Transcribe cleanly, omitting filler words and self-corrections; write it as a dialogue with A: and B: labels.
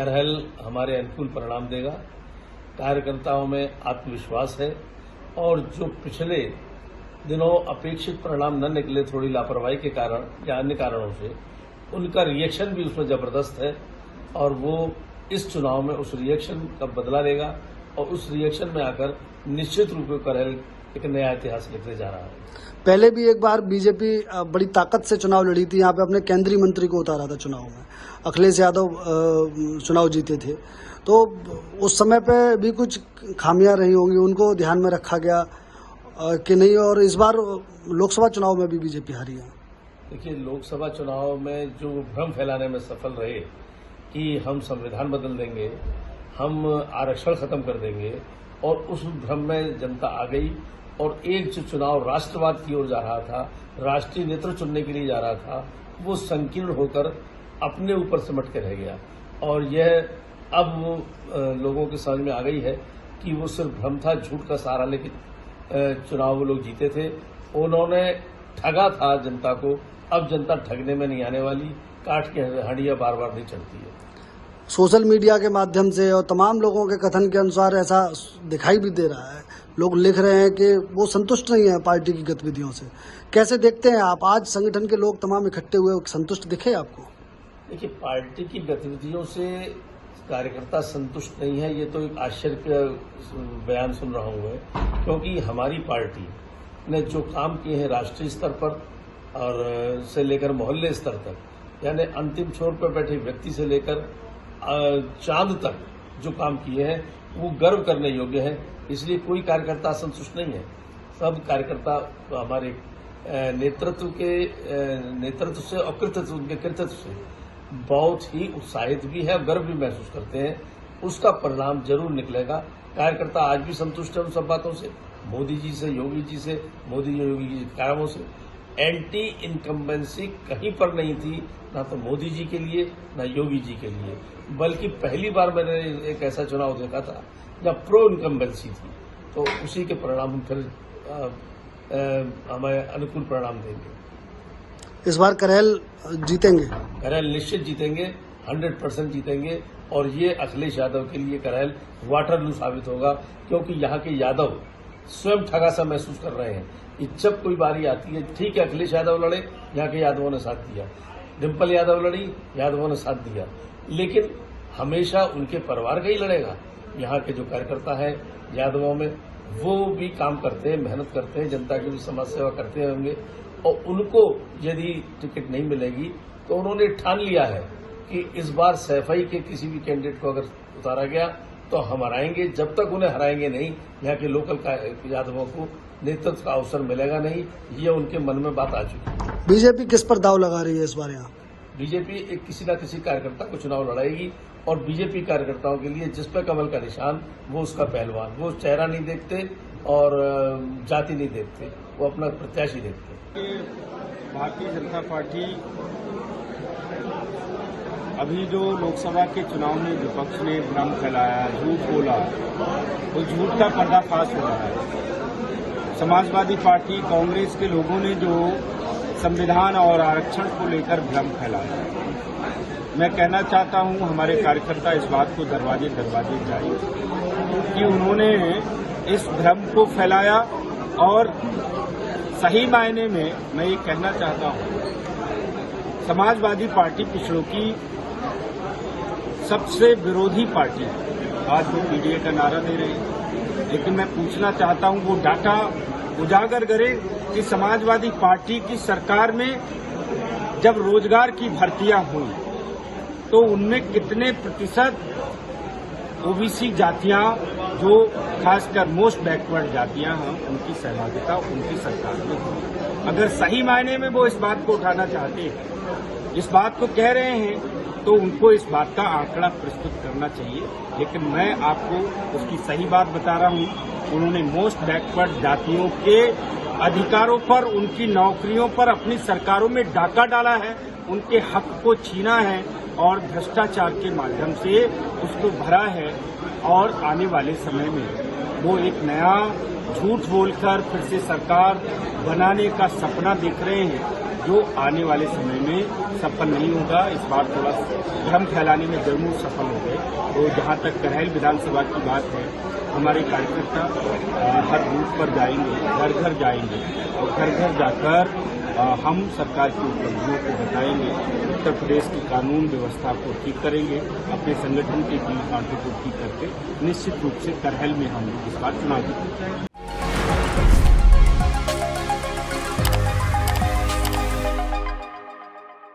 A: बहरहाल हमारे अनुकूल परिणाम देगा। कार्यकर्ताओं में आत्मविश्वास है और जो पिछले दिनों अपेक्षित परिणाम न निकले थोड़ी लापरवाही के कारण या अन्य कारणों से, उनका रिएक्शन भी उसमें जबरदस्त है और वो इस चुनाव में उस रिएक्शन का बदला लेगा और उस रिएक्शन में आकर निश्चित रूप से करहल एक नया इतिहास लिखने जा रहा है।
B: पहले भी एक बार बीजेपी बड़ी ताकत से चुनाव लड़ी थी, यहाँ पे अपने केंद्रीय मंत्री को उतारा था चुनाव में। अखिलेश यादव चुनाव जीते थे, तो उस समय पे भी कुछ खामियां रही होंगी, उनको ध्यान में रखा गया कि नहीं? और इस बार लोकसभा चुनाव में भी बीजेपी हारी है।
A: देखिए, लोकसभा चुनाव में जो भ्रम फैलाने में सफल रहे कि हम संविधान बदल देंगे, हम आरक्षण खत्म कर देंगे, और उस भ्रम में जनता आ गई और एक जो चुनाव राष्ट्रवाद की ओर जा रहा था, राष्ट्रीय नेतृत्व चुनने के लिए जा रहा था, वो संकीर्ण होकर अपने ऊपर सिमट के रह गया। और यह अब लोगों के समझ में आ गई है कि वो सिर्फ भ्रम था, झूठ का सहारा लेके चुनाव वो लोग जीते थे। उन्होंने ठगा था जनता को, अब जनता ठगने में नहीं आने वाली, काट के हंडिया बार बार नहीं चढ़ती है।
B: सोशल मीडिया के माध्यम से और तमाम लोगों के कथन के अनुसार ऐसा दिखाई भी दे रहा है, लोग लिख रहे हैं कि वो संतुष्ट नहीं है पार्टी की गतिविधियों से। कैसे देखते हैं आप? आज संगठन के लोग तमाम इकट्ठे हुए, संतुष्ट दिखे आपको?
A: देखिए, पार्टी की गतिविधियों से कार्यकर्ता संतुष्ट नहीं है, ये तो एक आश्चर्य का बयान सुन रहा हूं मैं, क्योंकि हमारी पार्टी ने जो काम किए हैं राष्ट्रीय स्तर पर और से लेकर मोहल्ले स्तर तक, यानी अंतिम छोर पर बैठे व्यक्ति से लेकर चांद तक जो काम किए हैं, वो गर्व करने योग्य है। इसलिए कोई कार्यकर्ता संतुष्ट नहीं है। सब कार्यकर्ता हमारे नेतृत्व से और कृतित्व, उनके कृतित्व से बहुत ही उत्साहित भी है और गर्व भी महसूस करते हैं। उसका परिणाम जरूर निकलेगा। कार्यकर्ता आज भी संतुष्ट है उन सब बातों से, मोदी जी से, योगी जी से, मोदी योगी जी के कामों से। एंटी इनकम्बेंसी कहीं पर नहीं थी, ना तो मोदी जी के लिए ना योगी जी के लिए, बल्कि पहली बार मैंने एक ऐसा चुनाव देखा था जब प्रो इनकम्बेंसी थी। तो उसी के परिणाम हम फिर हमें अनुकूल परिणाम देंगे।
B: इस बार करहल जीतेंगे?
A: करहल निश्चित जीतेंगे, 100% जीतेंगे। और ये अखिलेश यादव के लिए करहल वाटरलू साबित होगा, क्योंकि यहाँ के यादव स्वयं ठगा सा महसूस कर रहे हैं कि जब कोई बारी आती है, ठीक है अखिलेश यादव लड़े, यहाँ के यादवों ने साथ दिया, डिम्पल यादव लड़ी, यादवों ने साथ दिया, लेकिन हमेशा उनके परिवार का ही लड़ेगा। यहाँ के जो कार्यकर्ता है यादवों में, वो भी काम करते हैं, मेहनत करते हैं, जनता की भी समाज सेवा करते होंगे, और उनको यदि टिकट नहीं मिलेगी तो उन्होंने ठान लिया है कि इस बार सैफई के किसी भी कैंडिडेट को अगर उतारा गया तो हम हराएंगे। जब तक उन्हें हराएंगे नहीं, यहाँ के लोकल यादवों को नेतृत्व का अवसर मिलेगा नहीं। ये उनके मन में बात आ चुकी है।
B: बीजेपी किस पर दाव लगा रही है इस बार? यहाँ
A: बीजेपी एक किसी न किसी कार्यकर्ता को चुनाव लड़ाएगी, और बीजेपी कार्यकर्ताओं के लिए जिस पर कमल का निशान, वो उसका पहलवान। वो चेहरा नहीं देखते और जाति नहीं देखते, वो अपना प्रत्याशी देखते।
C: भारतीय जनता पार्टी अभी जो लोकसभा के चुनाव में विपक्ष ने भ्रम फैलाया, झूठ बोला, वो झूठ का पर्दाफाश हो रहा है। समाजवादी पार्टी, कांग्रेस के लोगों ने जो संविधान और आरक्षण को लेकर भ्रम फैलाया, मैं कहना चाहता हूं हमारे कार्यकर्ता इस बात को दरवाजे दरवाजे जाए कि उन्होंने इस भ्रम को फैलाया। और सही मायने में मैं ये कहना चाहता हूं, समाजवादी पार्टी पिछड़ों की सबसे विरोधी पार्टी है। आज वो पीडीए का नारा दे रहे हैं, लेकिन मैं पूछना चाहता हूं वो डाटा उजागर करे कि समाजवादी पार्टी की सरकार में जब रोजगार की भर्तियां हुई तो उनमें कितने प्रतिशत ओबीसी जातियां, जो खासकर मोस्ट बैकवर्ड जातियां हैं, उनकी सहभागिता उनकी सरकार में हुई। अगर सही मायने में वो इस बात को उठाना चाहते हैं, इस बात को कह रहे हैं, तो उनको इस बात का आंकड़ा प्रस्तुत करना चाहिए। लेकिन मैं आपको उसकी सही बात बता रहा हूं, उन्होंने मोस्ट बैकवर्ड जातियों के अधिकारों पर, उनकी नौकरियों पर अपनी सरकारों में डाका डाला है, उनके हक को छीना है और भ्रष्टाचार के माध्यम से उसको भरा है। और आने वाले समय में वो एक नया झूठ बोलकर फिर से सरकार बनाने का सपना देख रहे हैं। जो आने वाले समय में सफल नहीं होगा। इस बार थोड़ा भ्रम फैलाने में जरूर सफल हो गए। तो जहां तक करहल विधानसभा की बात है, हमारे कार्यकर्ता हर बूथ पर जाएंगे, घर घर जाएंगे और घर घर जाकर हम सरकार की उपलब्धियों को बताएंगे, उत्तर प्रदेश की कानून व्यवस्था को ठीक करेंगे, अपने संगठन के कांटों को ठीक करके निश्चित रूप से करहल में हम इस बार चुनाव जीतेंगे।